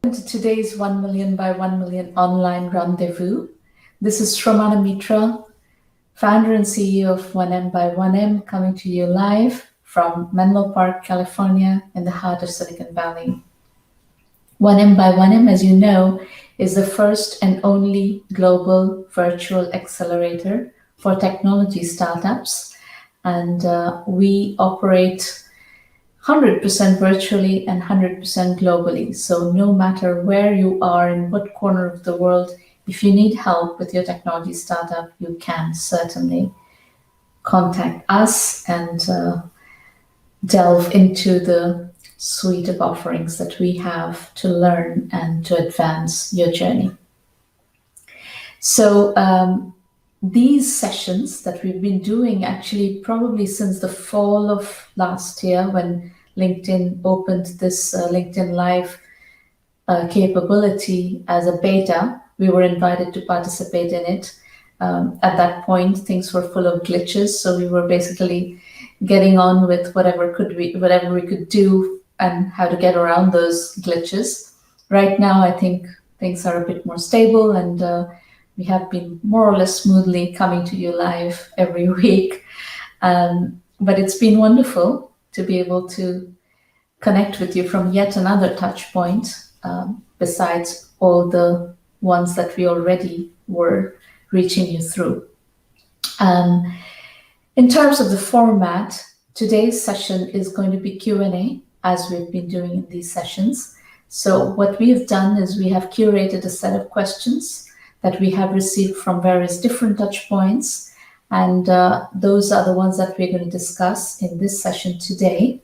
To today's 1 million by 1 million online rendezvous. This is Sramana Mitra, founder and CEO of 1M by 1M, coming to you live from Menlo Park, California, in the heart of Silicon Valley. 1M by 1M, as you know, is the first and only global virtual accelerator for technology startups. And we operate 100% virtually and 100% globally. So no matter where you are, in what corner of the world, if you need help with your technology startup, you can certainly contact us and delve into the suite of offerings that we have to learn and to advance your journey. So these sessions that we've been doing actually probably since the fall of last year, when LinkedIn opened this LinkedIn Live capability as a beta, we were invited to participate in it. At that point, things were full of glitches, so we were basically getting on with whatever we could do and how to get around those glitches. Right now, I think things are a bit more stable, and we have been more or less smoothly coming to you live every week. But it's been wonderful to be able to connect with you from yet another touch point, besides all the ones that we already were reaching you through. In terms of the format, today's session is going to be Q&A, as we've been doing in these sessions. So what we've done is we have curated a set of questions that we have received from various different touch points. And those are the ones that we're going to discuss in this session today.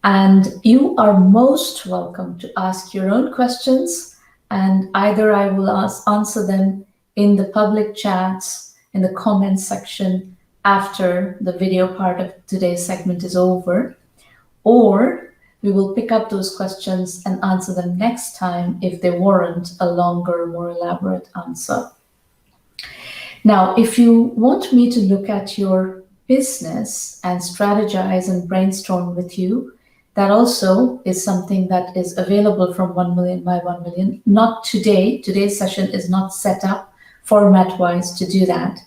And you are most welcome to ask your own questions, and either I will answer them in the public chats, in the comments section after the video part of today's segment is over, or we will pick up those questions and answer them next time if they warrant a longer, more elaborate answer. Now, if you want me to look at your business and strategize and brainstorm with you, that also is something that is available from 1 million by 1 million. Not today. Today's session is not set up format-wise to do that.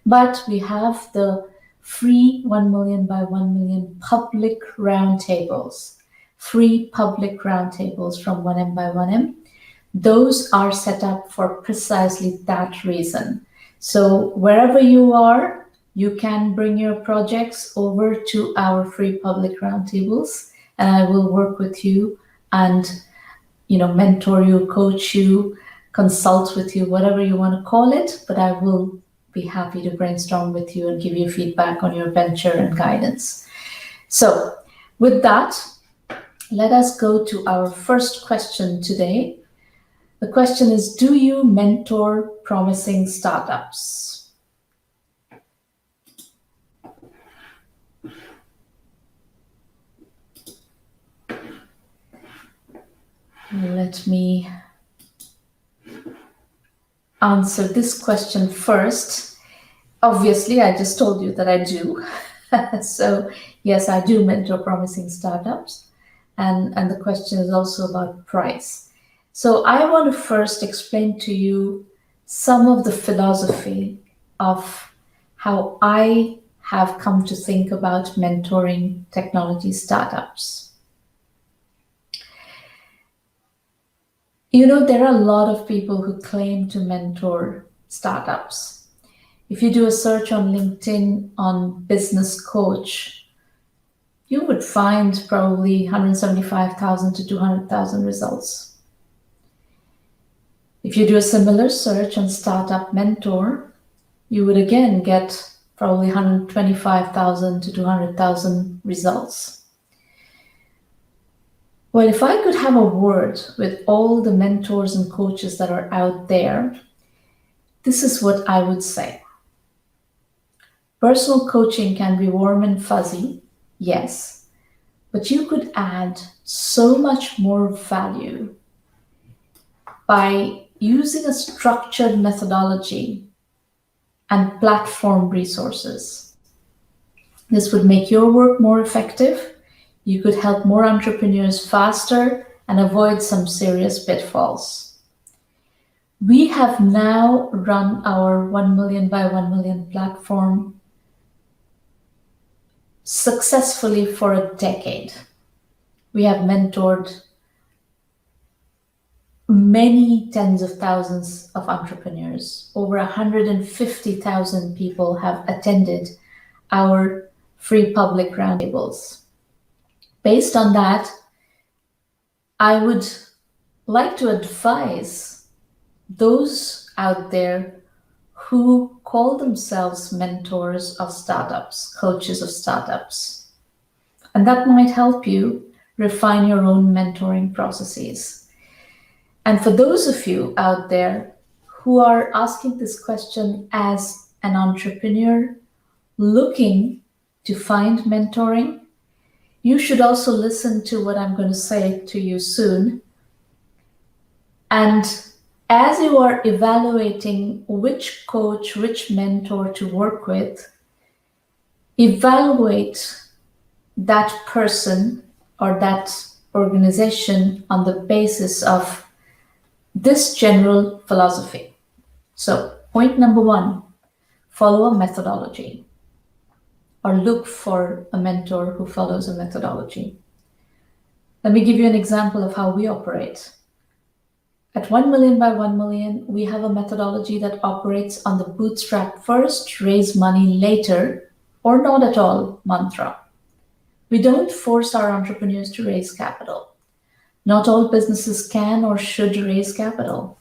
But we have the free 1 million by 1 million public roundtables. Free public roundtables from 1M by 1M. Those are set up for precisely that reason. So wherever you are, you can bring your projects over to our free public roundtables, and I will work with you and mentor you, coach you, consult with you, whatever you want to call it, but I will be happy to brainstorm with you and give you feedback on your venture and guidance. So with that, let us go to our first question today. The question is, do you mentor promising startups? Let me answer this question first. Obviously, I just told you that I do. So yes, I do mentor promising startups. And the question is also about price. So I want to first explain to you some of the philosophy of how I have come to think about mentoring technology startups. There are a lot of people who claim to mentor startups. If you do a search on LinkedIn on business coach, you would find probably 175,000 to 200,000 results. If you do a similar search on startup mentor, you would again get probably 125,000 to 200,000 results. Well, if I could have a word with all the mentors and coaches that are out there, this is what I would say. Personal coaching can be warm and fuzzy, yes, but you could add so much more value by using a structured methodology and platform resources. This would make your work more effective. You could help more entrepreneurs faster and avoid some serious pitfalls. We have now run our 1 million by 1 million platform successfully for a decade. We have mentored many tens of thousands of entrepreneurs. Over 150,000 people have attended our free public roundtables. Based on that, I would like to advise those out there who call themselves mentors of startups, coaches of startups. And that might help you refine your own mentoring processes. And for those of you out there who are asking this question as an entrepreneur looking to find mentoring, you should also listen to what I'm going to say to you soon. And as you are evaluating which coach, which mentor to work with, evaluate that person or that organization on the basis of this general philosophy. So, point number one, follow a methodology or look for a mentor who follows a methodology. Let me give you an example of how we operate. At 1 million by 1 million, we have a methodology that operates on the bootstrap first, raise money later, or not at all mantra. We don't force our entrepreneurs to raise capital. Not all businesses can or should raise capital.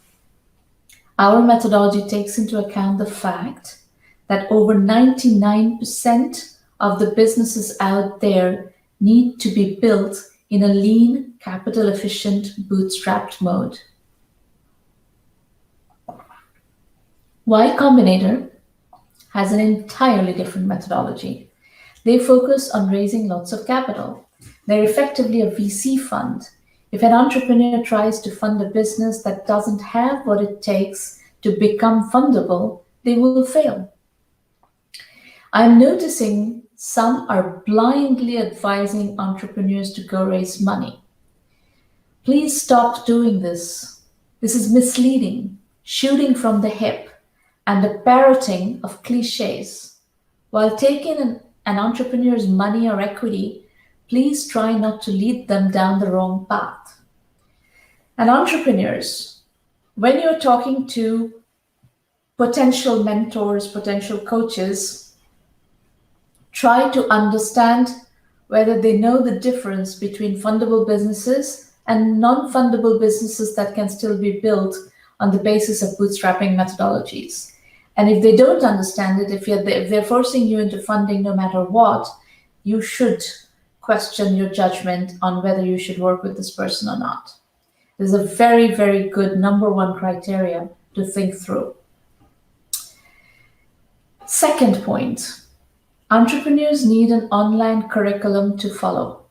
Our methodology takes into account the fact that over 99% of the businesses out there need to be built in a lean, capital-efficient, bootstrapped mode. Y Combinator has an entirely different methodology. They focus on raising lots of capital. They're effectively a VC fund. If an entrepreneur tries to fund a business that doesn't have what it takes to become fundable, they will fail. I'm noticing some are blindly advising entrepreneurs to go raise money. Please stop doing this. This is misleading, shooting from the hip, and the parroting of cliches. While taking an entrepreneur's money or equity, please try not to lead them down the wrong path. And entrepreneurs, when you're talking to potential mentors, potential coaches, try to understand whether they know the difference between fundable businesses and non-fundable businesses that can still be built on the basis of bootstrapping methodologies. And if they don't understand it, if they're forcing you into funding no matter what, you should question your judgment on whether you should work with this person or not. This is a very, very good number one criteria to think through. Second point, entrepreneurs need an online curriculum to follow.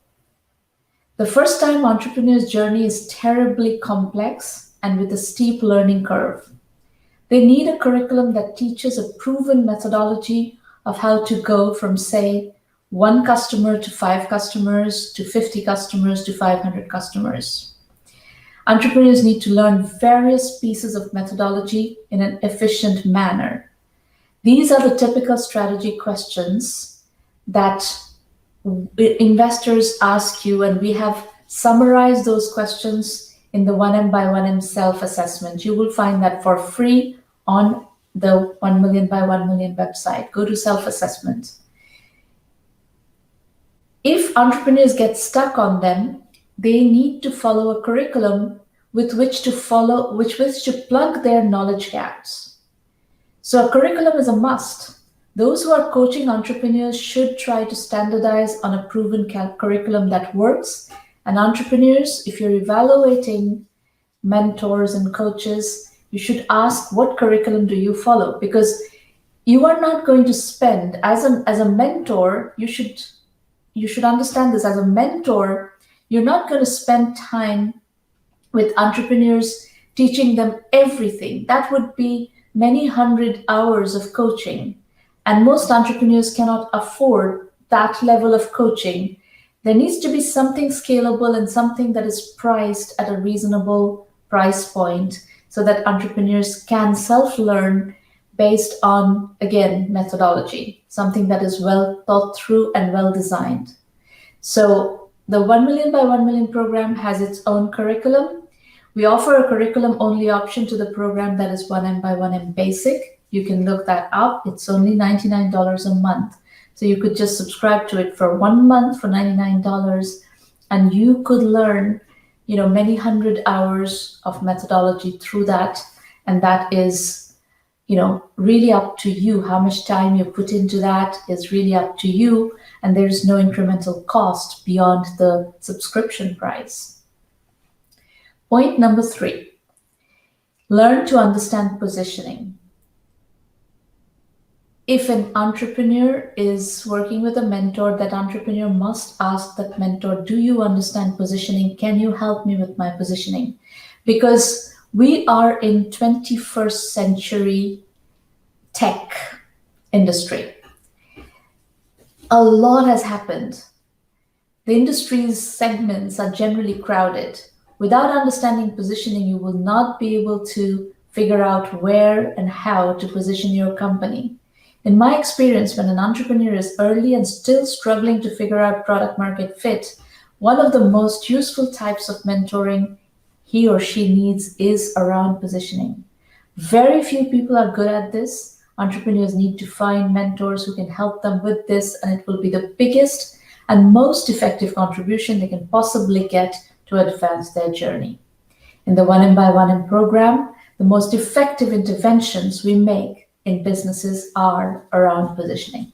The first-time entrepreneur's journey is terribly complex and with a steep learning curve. They need a curriculum that teaches a proven methodology of how to go from, say, 1 customer to 5 customers to 50 customers to 500 customers. Entrepreneurs need to learn various pieces of methodology in an efficient manner. These are the typical strategy questions that investors ask you, and we have summarized those questions in the 1M by 1M self-assessment. You will find that for free on the 1 million by 1 million website. Go to self-assessment. If entrepreneurs get stuck on them, they need to follow a curriculum with which to plug their knowledge gaps. So a curriculum is a must. Those who are coaching entrepreneurs should try to standardize on a proven curriculum that works. And entrepreneurs, if you're evaluating mentors and coaches, you should ask, what curriculum do you follow? Because you are not going to spend, as a mentor, you should understand this. As a mentor, you're not going to spend time with entrepreneurs teaching them everything. That would be many hundred hours of coaching. And most entrepreneurs cannot afford that level of coaching. There needs to be something scalable and something that is priced at a reasonable price point so that entrepreneurs can self-learn based on, again, methodology, something that is well thought through and well designed. So the 1 million by 1 million program has its own curriculum. We offer a curriculum only option to the program that is 1M by 1M basic. You can look that up. It's only $99 a month. So you could just subscribe to it for 1 month for $99, and you could learn, many hundred hours of methodology through that. And that is, really up to you. How much time you put into that is really up to you. And there's no incremental cost beyond the subscription price. Point number 3, learn to understand positioning. If an entrepreneur is working with a mentor, that entrepreneur must ask that mentor, do you understand positioning? Can you help me with my positioning? Because we are in 21st century tech industry. A lot has happened. The industry's segments are generally crowded. Without understanding positioning, you will not be able to figure out where and how to position your company. In my experience, when an entrepreneur is early and still struggling to figure out product market fit, one of the most useful types of mentoring he or she needs is around positioning. Very few people are good at this. Entrepreneurs need to find mentors who can help them with this, and it will be the biggest and most effective contribution they can possibly get to advance their journey. In the 1M by 1M program, the most effective interventions we make in businesses are around positioning.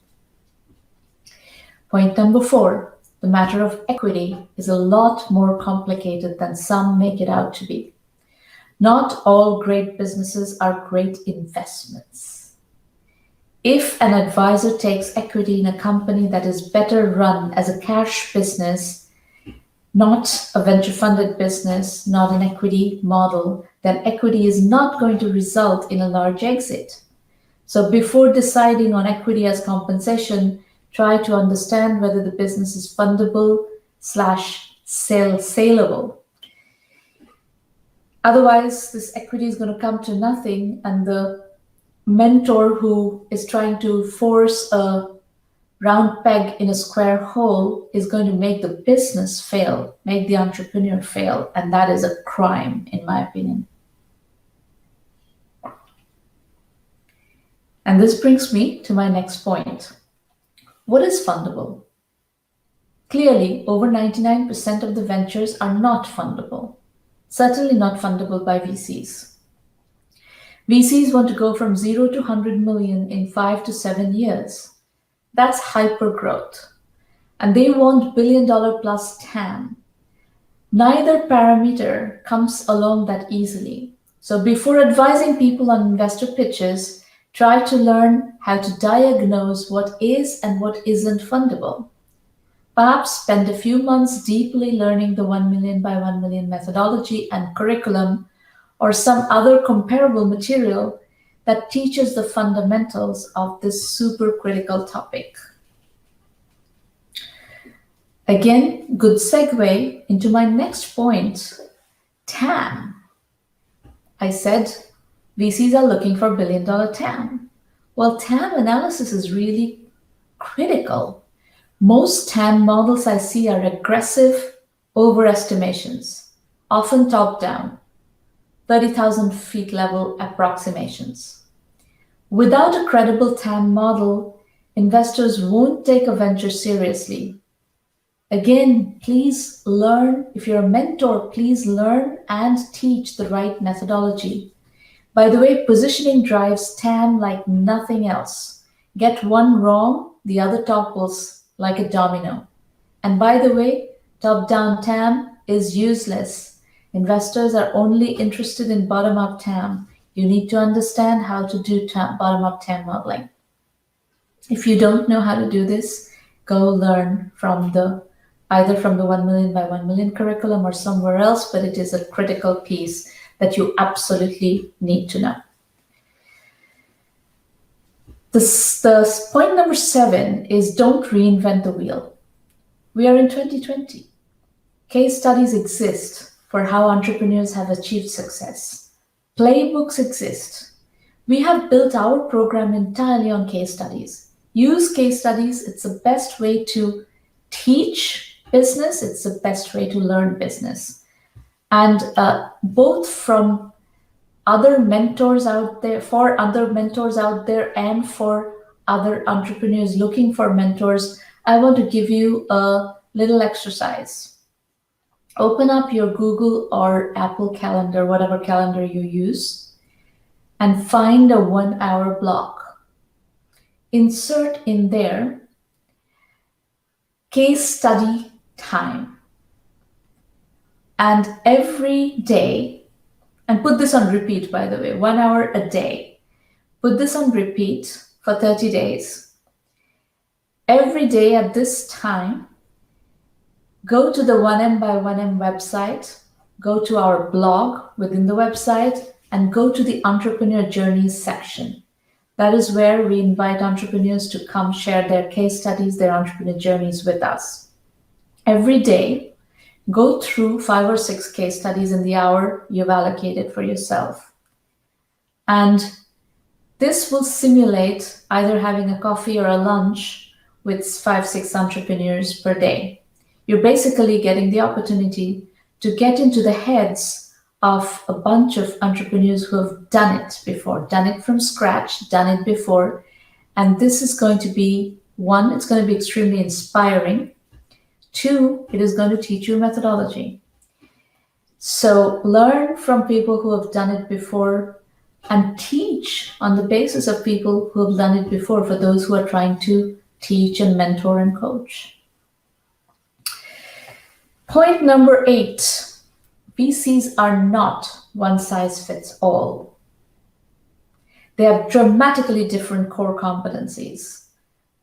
Point number 4, the matter of equity is a lot more complicated than some make it out to be. Not all great businesses are great investments. If an advisor takes equity in a company that is better run as a cash business, not a venture-funded business, not an equity model, then equity is not going to result in a large exit. So before deciding on equity as compensation, try to understand whether the business is fundable / saleable. Otherwise, this equity is going to come to nothing, and the mentor who is trying to force a round peg in a square hole is going to make the business fail, make the entrepreneur fail, and that is a crime, in my opinion. And this brings me to my next point. What is fundable? Clearly, over 99% of the ventures are not fundable. Certainly not fundable by VCs. VCs want to go from 0 to 100 million in 5 to 7 years. That's hyper growth. And they want $1 billion plus TAM. Neither parameter comes along that easily. So before advising people on investor pitches, try to learn how to diagnose what is and what isn't fundable. Perhaps spend a few months deeply learning the 1 million by 1 million methodology and curriculum, or some other comparable material that teaches the fundamentals of this super critical topic. Again, good segue into my next point, TAM. I said VCs are looking for $1 billion TAM. Well, TAM analysis is really critical. Most TAM models I see are aggressive overestimations, often top-down, 30,000 feet level approximations. Without a credible TAM model, investors won't take a venture seriously. Again, please learn. If you're a mentor, please learn and teach the right methodology. By the way, positioning drives TAM like nothing else. Get one wrong, the other topples like a domino. And by the way, top-down TAM is useless. Investors are only interested in bottom-up TAM. You need to understand how to do bottom-up TAM modeling. If you don't know how to do this, go learn from either from the 1 million by 1 million curriculum or somewhere else, but it is a critical piece that you absolutely need to know. The point number 7 is don't reinvent the wheel. We are in 2020. Case studies exist for how entrepreneurs have achieved success. Playbooks exist. We have built our program entirely on case studies. Use case studies. It's the best way to teach business. It's the best way to learn business. And both from other mentors out there, for other mentors out there, and for other entrepreneurs looking for mentors, I want to give you a little exercise. Open up your Google or Apple Calendar, whatever calendar you use, and find a 1-hour block. Insert in there case study time. And every day, and put this on repeat, by the way, 1 hour a day. Put this on repeat for 30 days. Every day at this time, go to the 1M by 1M website, go to our blog within the website, and go to the Entrepreneur Journeys section. That is where we invite entrepreneurs to come share their case studies, their entrepreneur journeys with us. Every day, go through 5 or 6 case studies in the hour you've allocated for yourself. And this will simulate either having a coffee or a lunch with 5, 6 entrepreneurs per day. You're basically getting the opportunity to get into the heads of a bunch of entrepreneurs who have done it before, done it from scratch, done it before. And this is going to be, 1, it's going to be extremely inspiring. 2, it is going to teach you methodology. So learn from people who have done it before and teach on the basis of people who have done it before for those who are trying to teach and mentor and coach. Point number 8, VCs are not one size fits all. They have dramatically different core competencies.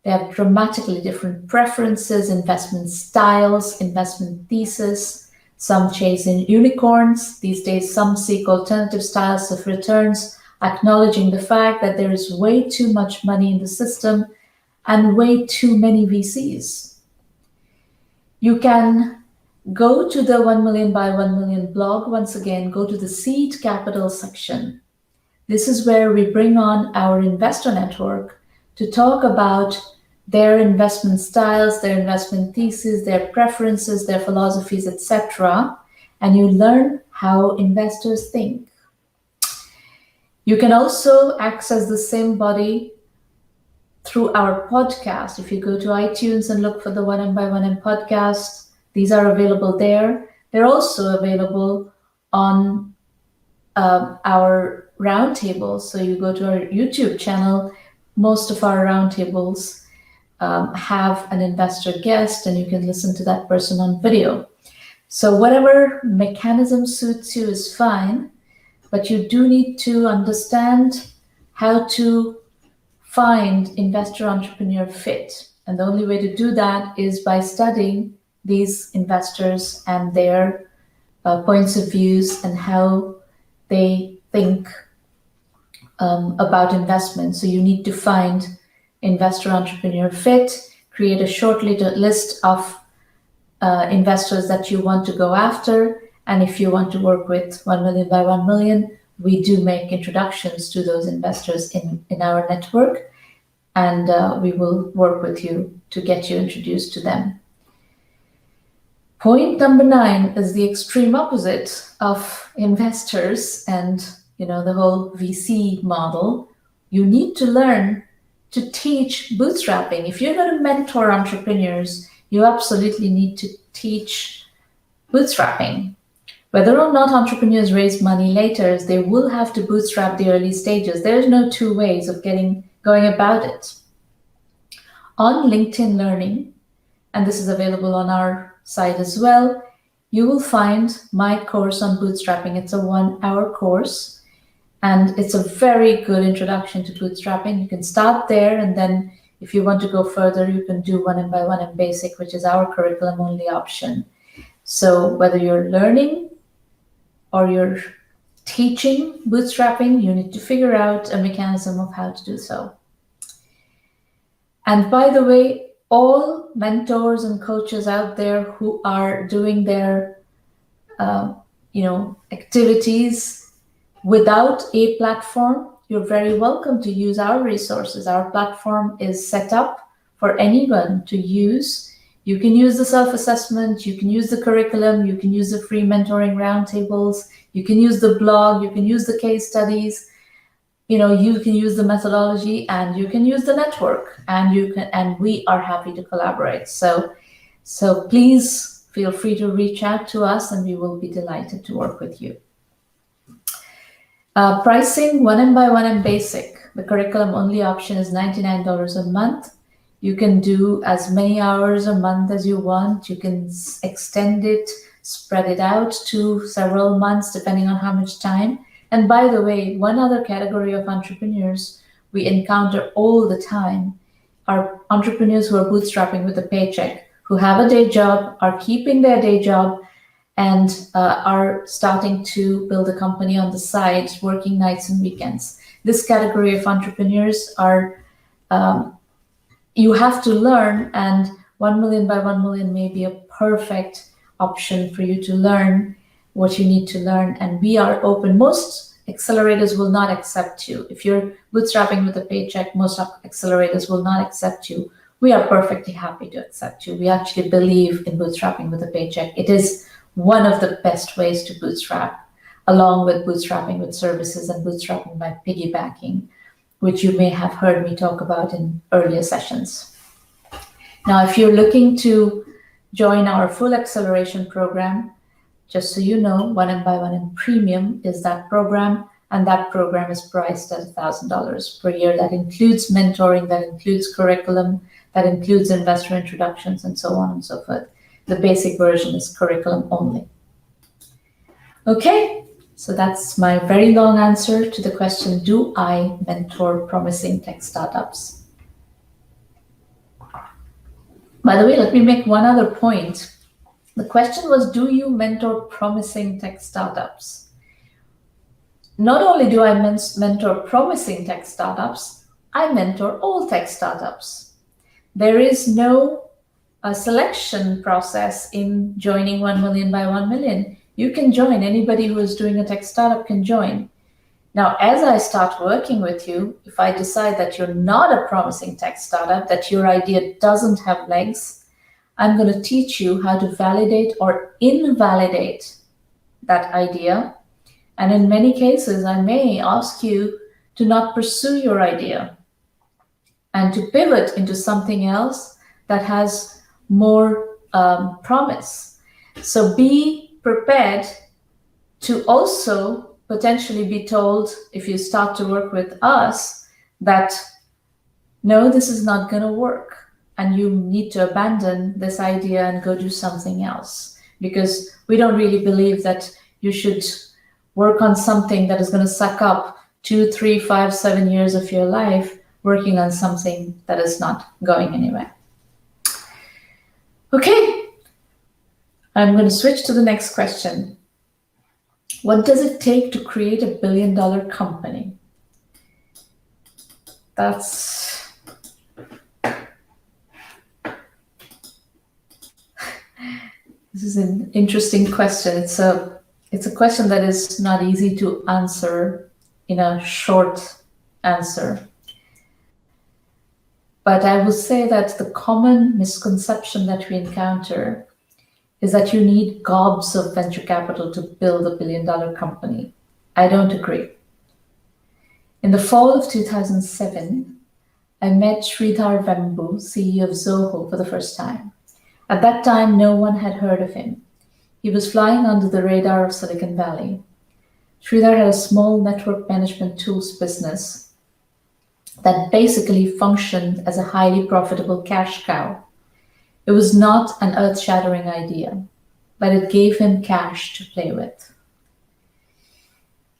They have dramatically different preferences, investment styles, investment thesis. Some chase in unicorns. These days, some seek alternative styles of returns, acknowledging the fact that there is way too much money in the system and way too many VCs. You can go to the 1 million by 1 million blog. Once again, go to the seed capital section. This is where we bring on our investor network to talk about their investment styles, their investment theses, their preferences, their philosophies, etc. And you learn how investors think. You can also access the same body through our podcast. If you go to iTunes and look for the 1M by 1M podcast, these are available there. They're also available on our roundtables. So you go to our YouTube channel, most of our roundtables have an investor guest and you can listen to that person on video. So whatever mechanism suits you is fine, but you do need to understand how to find investor entrepreneur fit. And the only way to do that is by studying these investors and their points of views and how they think about investment. So you need to find investor entrepreneur fit, create a short list of investors that you want to go after. And if you want to work with 1 million by 1 million, we do make introductions to those investors in our network. And we will work with you to get you introduced to them. Point number 9 is the extreme opposite of investors and the whole VC model. You need to learn to teach bootstrapping. If you're going to mentor entrepreneurs, you absolutely need to teach bootstrapping. Whether or not entrepreneurs raise money later, they will have to bootstrap the early stages. There's no 2 ways of going about it. On LinkedIn Learning, and this is available on our site as well, you will find my course on bootstrapping. It's a 1-hour course, and it's a very good introduction to bootstrapping. You can start there, and then if you want to go further, you can do 1M by 1M Basic, which is our curriculum only option. So whether you're learning or you're teaching bootstrapping, you need to figure out a mechanism of how to do so. And by the way, all mentors and coaches out there who are doing their activities without a platform, you're very welcome to use our resources. Our platform is set up for anyone to use. You can use the self-assessment, you can use the curriculum, you can use the free mentoring roundtables, you can use the blog, you can use the case studies, you can use the methodology, and you can use the network, and we are happy to collaborate. So please feel free to reach out to us, and we will be delighted to work with you. Pricing 1M by 1M Basic. The curriculum only option is $99 a month. You can do as many hours a month as you want. You can extend it, spread it out to several months, depending on how much time. And by the way, one other category of entrepreneurs we encounter all the time are entrepreneurs who are bootstrapping with a paycheck, who have a day job, are keeping their day job, and are starting to build a company on the side, working nights and weekends. This category of entrepreneurs are, you have to learn, and 1 million by 1 million may be a perfect option for you to learn what you need to learn. And we are open. Most accelerators will not accept you. If you're bootstrapping with a paycheck, most accelerators will not accept you. We are perfectly happy to accept you. We actually believe in bootstrapping with a paycheck. It is one of the best ways to bootstrap, along with bootstrapping with services and bootstrapping by piggybacking, which you may have heard me talk about in earlier sessions. Now, if you're looking to join our full acceleration program, just so you know, 1M by 1M Premium is that program, and that program is priced at $1,000 per year. That includes mentoring, that includes curriculum, that includes investor introductions, and so on and so forth. The basic version is curriculum only. Okay, so that's my very long answer to the question, do I mentor promising tech startups? By the way, let me make one other point. The question was, do you mentor promising tech startups? Not only do I mentor promising tech startups, I mentor all tech startups. There is no selection process in joining 1 million by 1 million. You can join. Anybody who is doing a tech startup can join. Now, as I start working with you, if I decide that you're not a promising tech startup, that your idea doesn't have legs, I'm going to teach you how to validate or invalidate that idea. And in many cases, I may ask you to not pursue your idea and to pivot into something else that has more promise. So be prepared to also potentially be told, if you start to work with us, that no, this is not going to work, and you need to abandon this idea and go do something else, because we don't really believe that you should work on something that is going to suck up 2, 3, 5, 7 years of your life working on something that is not going anywhere. Okay, I'm going to switch to the next question. What does it take to create a billion-dollar company? This is an interesting question. It's a question that is not easy to answer in a short answer. But I will say that the common misconception that we encounter is that you need gobs of venture capital to build a billion-dollar company. I don't agree. In the fall of 2007, I met Sridhar Vembu, CEO of Zoho, for the first time. At that time, no one had heard of him. He was flying under the radar of Silicon Valley. Sridhar had a small network management tools business that basically functioned as a highly profitable cash cow. It was not an earth-shattering idea, but it gave him cash to play with.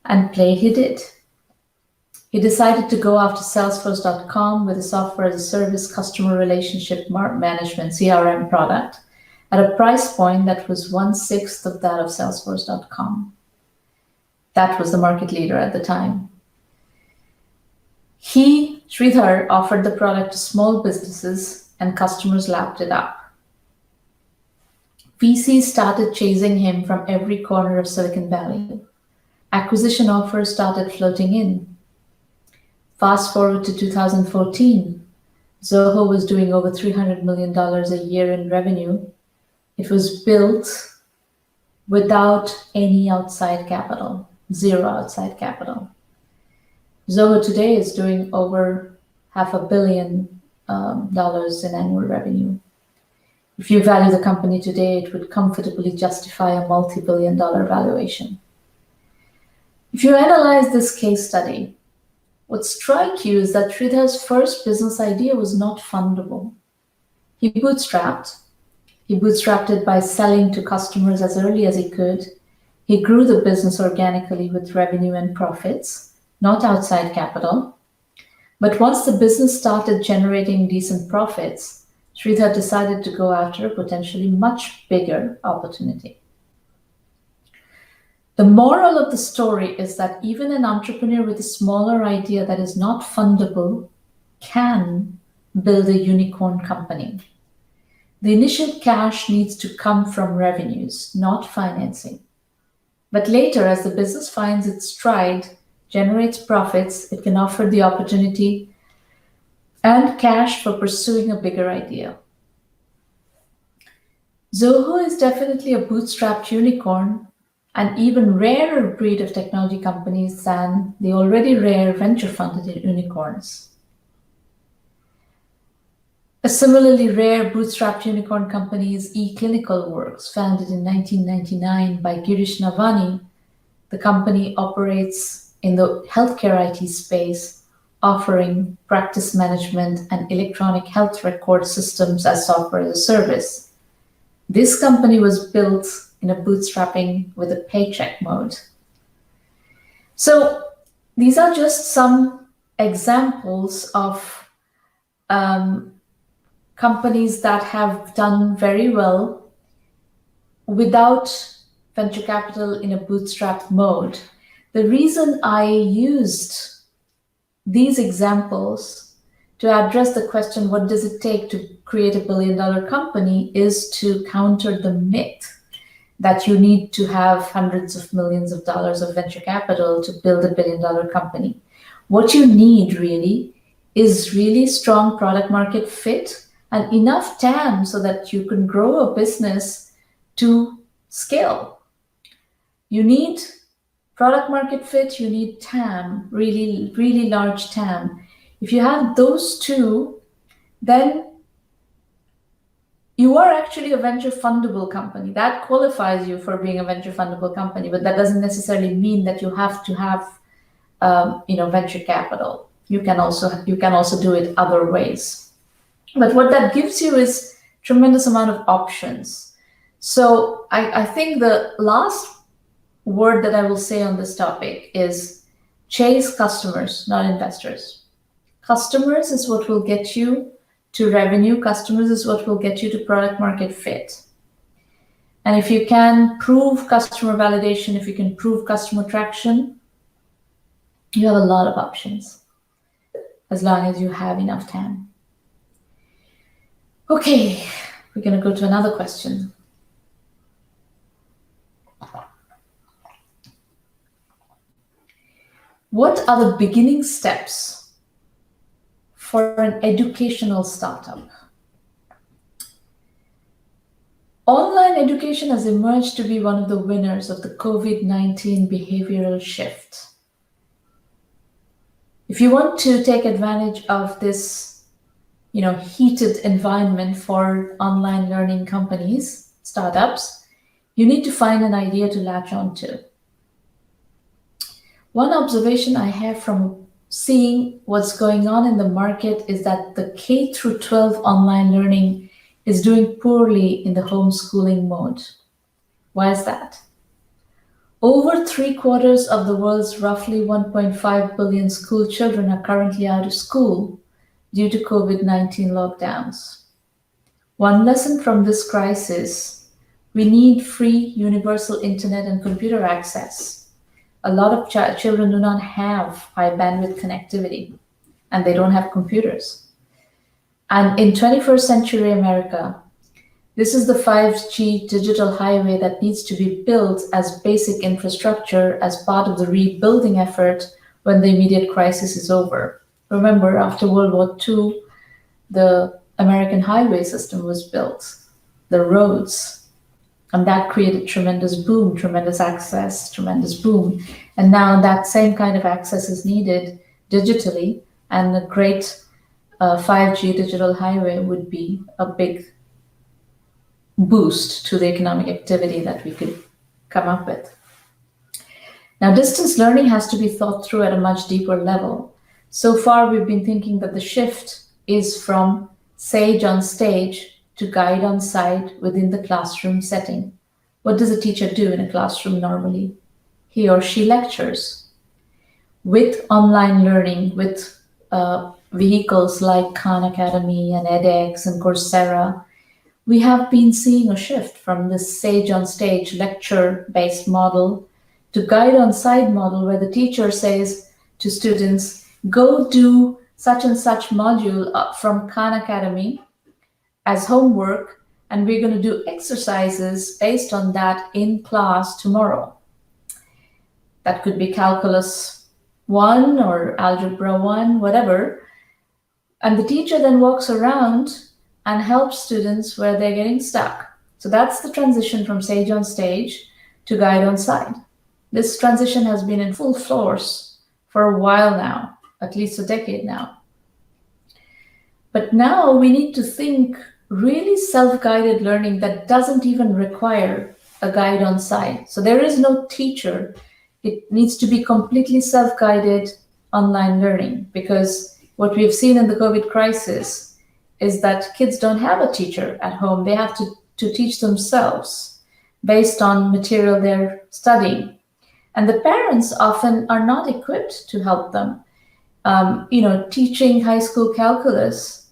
And play he did. He decided to go after Salesforce.com with a software as a service customer relationship management CRM product at a price point that was 1/6 of that of Salesforce.com. That was the market leader at the time. Sridhar, offered the product to small businesses and customers lapped it up. VCs started chasing him from every corner of Silicon Valley. Acquisition offers started floating in. Fast forward to 2014, Zoho was doing over $300 million a year in revenue. It was built without any outside capital, zero outside capital. Zoho today is doing over $500 million in annual revenue. If you value the company today, it would comfortably justify a multi-billion-dollar valuation. If you analyze this case study, what strikes you is that Sridhar's first business idea was not fundable. He bootstrapped it by selling to customers as early as he could. He grew the business organically with revenue and profits, not outside capital. But once the business started generating decent profits, Sridhar decided to go after a potentially much bigger opportunity. The moral of the story is that even an entrepreneur with a smaller idea that is not fundable can build a unicorn company. The initial cash needs to come from revenues, not financing. But later, as the business finds its stride, generates profits, it can offer the opportunity and cash for pursuing a bigger idea. Zoho is definitely a bootstrapped unicorn, an even rarer breed of technology companies than the already rare venture-funded unicorns. A similarly rare bootstrapped unicorn company is Eclinicalworks, founded in 1999 by Girish Navani. The company operates in the healthcare IT space, offering practice management and electronic health record systems as software as a service. This company was built in a bootstrapping with a paycheck mode. So these are just some examples of companies that have done very well without venture capital in a bootstrap mode. The reason I used these examples to address the question, what does it take to create a billion-dollar company, is to counter the myth that you need to have hundreds of millions of dollars of venture capital to build a billion-dollar company. What you need really is really strong product market fit and enough TAM so that you can grow a business to scale. You need product market fit, you need TAM, really, really large TAM. If you have those two, then you are actually a venture fundable company. That qualifies you for being a venture fundable company, but that doesn't necessarily mean that you have to have venture capital. You can also do it other ways. But what that gives you is tremendous amount of options. So I think the last word that I will say on this topic is chase customers, not investors. Customers is what will get you to revenue. Customers is what will get you to product market fit. And if you can prove customer validation, if you can prove customer traction, you have a lot of options as long as you have enough time. Okay, we're going to go to another question. What are the beginning steps for an educational startup? Online education has emerged to be one of the winners of the COVID-19 behavioral shift. If you want to take advantage of this heated environment for online learning companies, startups, you need to find an idea to latch onto. One observation I have from seeing what's going on in the market is that the K through 12 online learning is doing poorly in the homeschooling mode. Why is that? Over 3/4 of the world's roughly 1.5 billion school children are currently out of school due to COVID-19 lockdowns. One lesson from this crisis: we need free universal internet and computer access. A lot of children do not have high bandwidth connectivity, and they don't have computers. And in 21st century America, this is the 5G digital highway that needs to be built as basic infrastructure as part of the rebuilding effort when the immediate crisis is over. Remember, after World War II, the American highway system was built, the roads, and that created tremendous boom, tremendous access, tremendous boom. And now that same kind of access is needed digitally, and a great 5G digital highway would be a big boost to the economic activity that we could come up with. Now, distance learning has to be thought through at a much deeper level. So far, we've been thinking that the shift is from sage on stage to guide on site within the classroom setting. What does a teacher do in a classroom normally? He or she lectures. With online learning, with vehicles like Khan Academy and edX and Coursera, we have been seeing a shift from this sage on stage lecture-based model to guide on site model, where the teacher says to students, go do such and such module from Khan Academy as homework, and we're going to do exercises based on that in class tomorrow. That could be Calculus 1 or Algebra 1, whatever. And the teacher then walks around and helps students where they're getting stuck. So that's the transition from sage on stage to guide on site. This transition has been in full force for a while now, at least a decade now. But now we need to think really self-guided learning that doesn't even require a guide on site. So there is no teacher. It needs to be completely self-guided online learning, because what we've seen in the COVID crisis is that kids don't have a teacher at home. They have to teach themselves based on material they're studying. And the parents often are not equipped to help them. Teaching high school calculus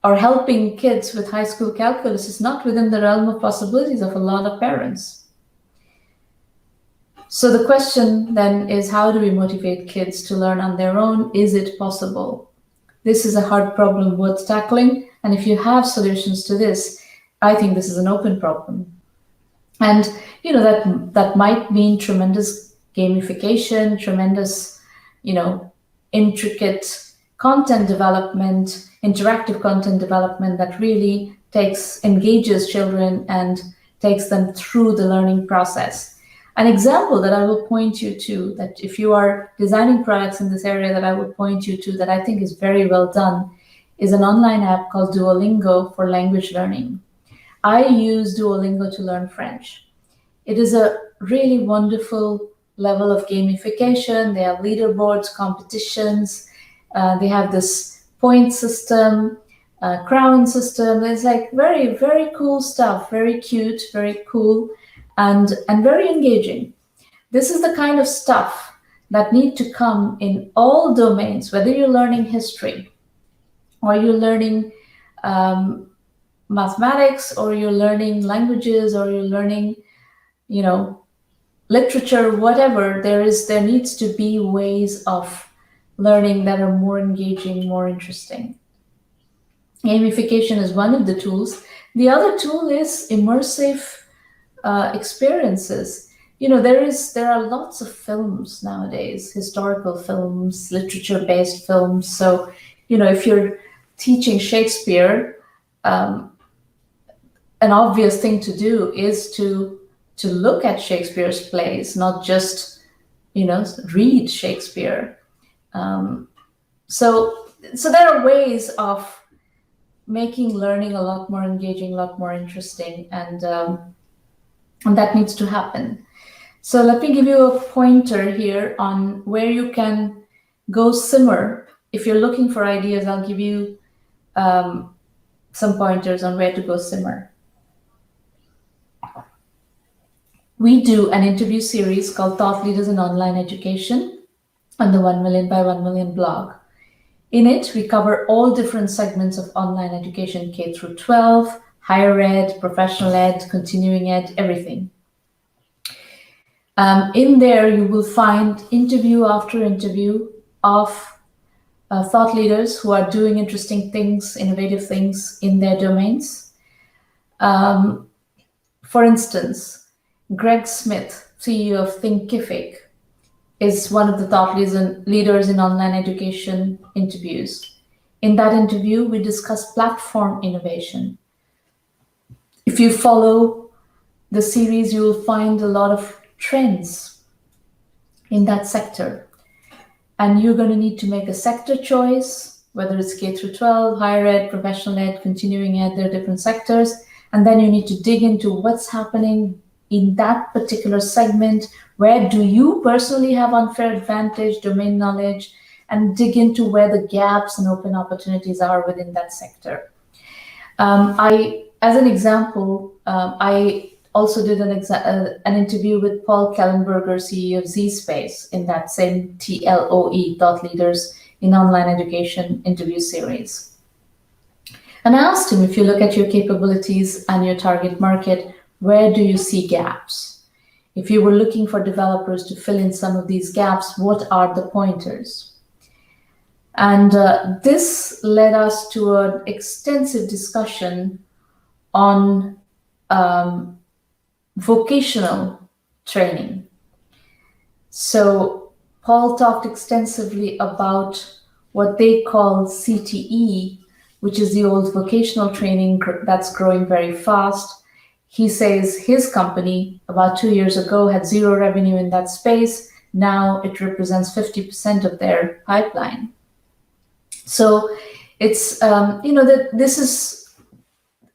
or helping kids with high school calculus is not within the realm of possibilities of a lot of parents. So the question then is, how do we motivate kids to learn on their own? Is it possible? This is a hard problem worth tackling. And if you have solutions to this, I think this is an open problem. And that might mean tremendous gamification, tremendous, intricate content development, interactive content development that really engages children and takes them through the learning process. An example that I will point you to, that if you are designing products in this area, that I would point you to, that I think is very well done, is an online app called Duolingo for language learning. I use Duolingo to learn French. It is a really wonderful level of gamification. They have leaderboards, competitions. They have this point system, crown system. There's like very, very cool stuff, very cute, very cool, and very engaging. This is the kind of stuff that need to come in all domains, whether you're learning history or you're learning mathematics, or you're learning languages, or you're learning, literature, whatever. There needs to be ways of learning that are more engaging, more interesting. Gamification is one of the tools. The other tool is immersive experiences. There are lots of films nowadays, historical films, literature-based films. So, if you're teaching Shakespeare, an obvious thing to do is to look at Shakespeare's plays, not just, read Shakespeare. So there are ways of making learning a lot more engaging, a lot more interesting, and that needs to happen. So let me give you a pointer here on where you can go simmer. If you're looking for ideas, I'll give you some pointers on where to go simmer. We do an interview series called Thought Leaders in Online Education on the 1 Million by 1 Million blog. In it, we cover all different segments of online education, K through 12, higher ed, professional ed, continuing ed, everything. In there, you will find interview after interview of thought leaders who are doing interesting things, innovative things in their domains. For instance, Greg Smith, CEO of Thinkific, is one of the thought leaders in online education interviews. In that interview, we discuss platform innovation. If you follow the series, you will find a lot of trends in that sector. And you're going to need to make a sector choice, whether it's K through 12, higher ed, professional ed, continuing ed, there are different sectors. And then you need to dig into what's happening in that particular segment. Where do you personally have unfair advantage, domain knowledge, and dig into where the gaps and open opportunities are within that sector. As an example, I also did an interview with Paul Kellenberger, CEO of Zspace, in that same TLOE, Thought Leaders in Online Education interview series. And I asked him, if you look at your capabilities and your target market, where do you see gaps? If you were looking for developers to fill in some of these gaps, what are the pointers? And this led us to an extensive discussion on vocational training. So Paul talked extensively about what they call CTE, which is the old vocational training that's growing very fast. He says his company about 2 years ago had zero revenue in that space. Now it represents 50% of their pipeline. So it's, this is,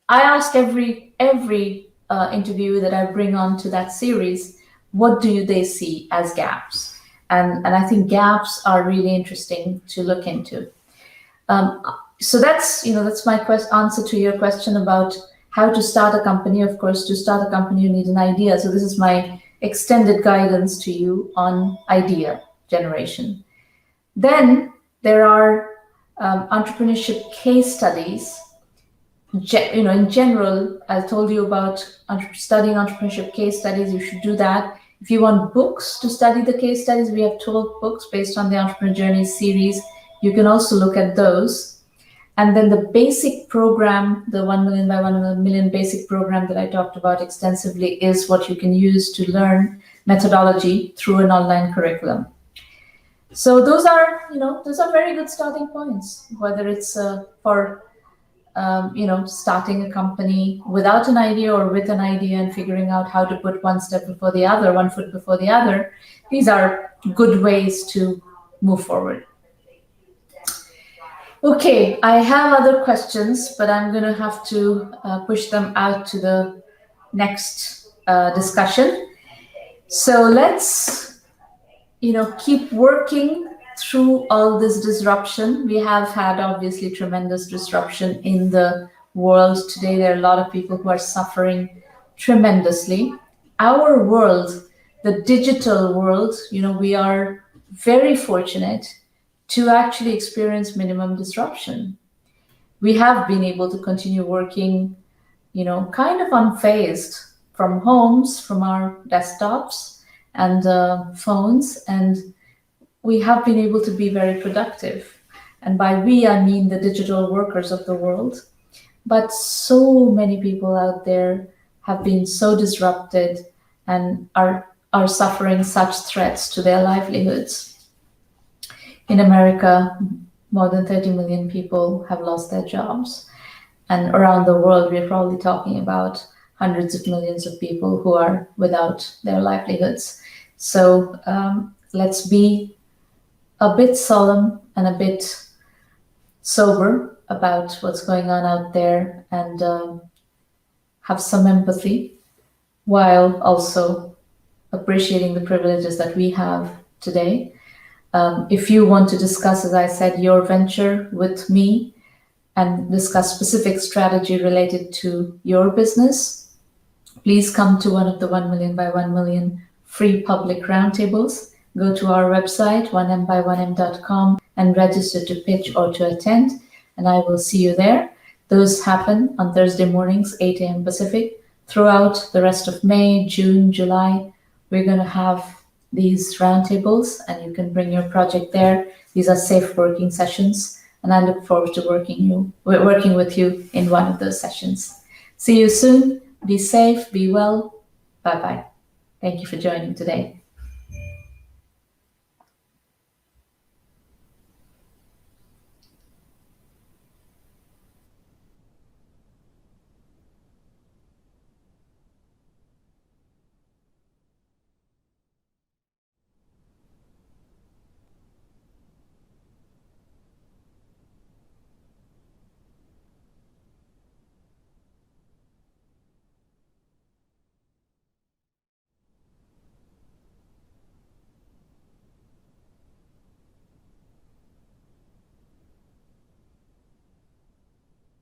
I ask every interview that I bring on to that series, what do they see as gaps? And I think gaps are really interesting to look into. So that's my answer to your question about how to start a company. Of course, to start a company, you need an idea. So this is my extended guidance to you on idea generation. Then there are entrepreneurship case studies. In general, I told you about studying entrepreneurship case studies. You should do that. If you want books to study the case studies, we have 12 books based on the Entrepreneur Journey series. You can also look at those. And then the basic program, the 1 million by 1 million basic program that I talked about extensively, is what you can use to learn methodology through an online curriculum. So those are very good starting points, whether it's for starting a company without an idea or with an idea and figuring out how to put one foot before the other. These are good ways to move forward. Okay, I have other questions, but I'm going to have to push them out to the next discussion. So let's keep working through all this disruption. We have had obviously tremendous disruption in the world today. There are a lot of people who are suffering tremendously. Our world, the digital world, we are very fortunate to actually experience minimum disruption. We have been able to continue working, kind of unfazed from homes, from our desktops and phones, and we have been able to be very productive. And by we, I mean the digital workers of the world. But so many people out there have been so disrupted and are suffering such threats to their livelihoods. In America, more than 30 million people have lost their jobs. And around the world, we're probably talking about hundreds of millions of people who are without their livelihoods. So let's be a bit solemn and a bit sober about what's going on out there, and have some empathy while also appreciating the privileges that we have today. If you want to discuss, as I said, your venture with me and discuss specific strategy related to your business, please come to one of the 1 million by 1 million free public roundtables. Go to our website, 1mby1m.com, and register to pitch or to attend, and I will see you there. Those happen on Thursday mornings, 8 a.m. Pacific. Throughout the rest of May, June, July, we're going to have these roundtables, and you can bring your project there. These are safe working sessions, and I look forward to working with you in one of those sessions. See you soon. Be safe, be well. Bye-bye. Thank you for joining today.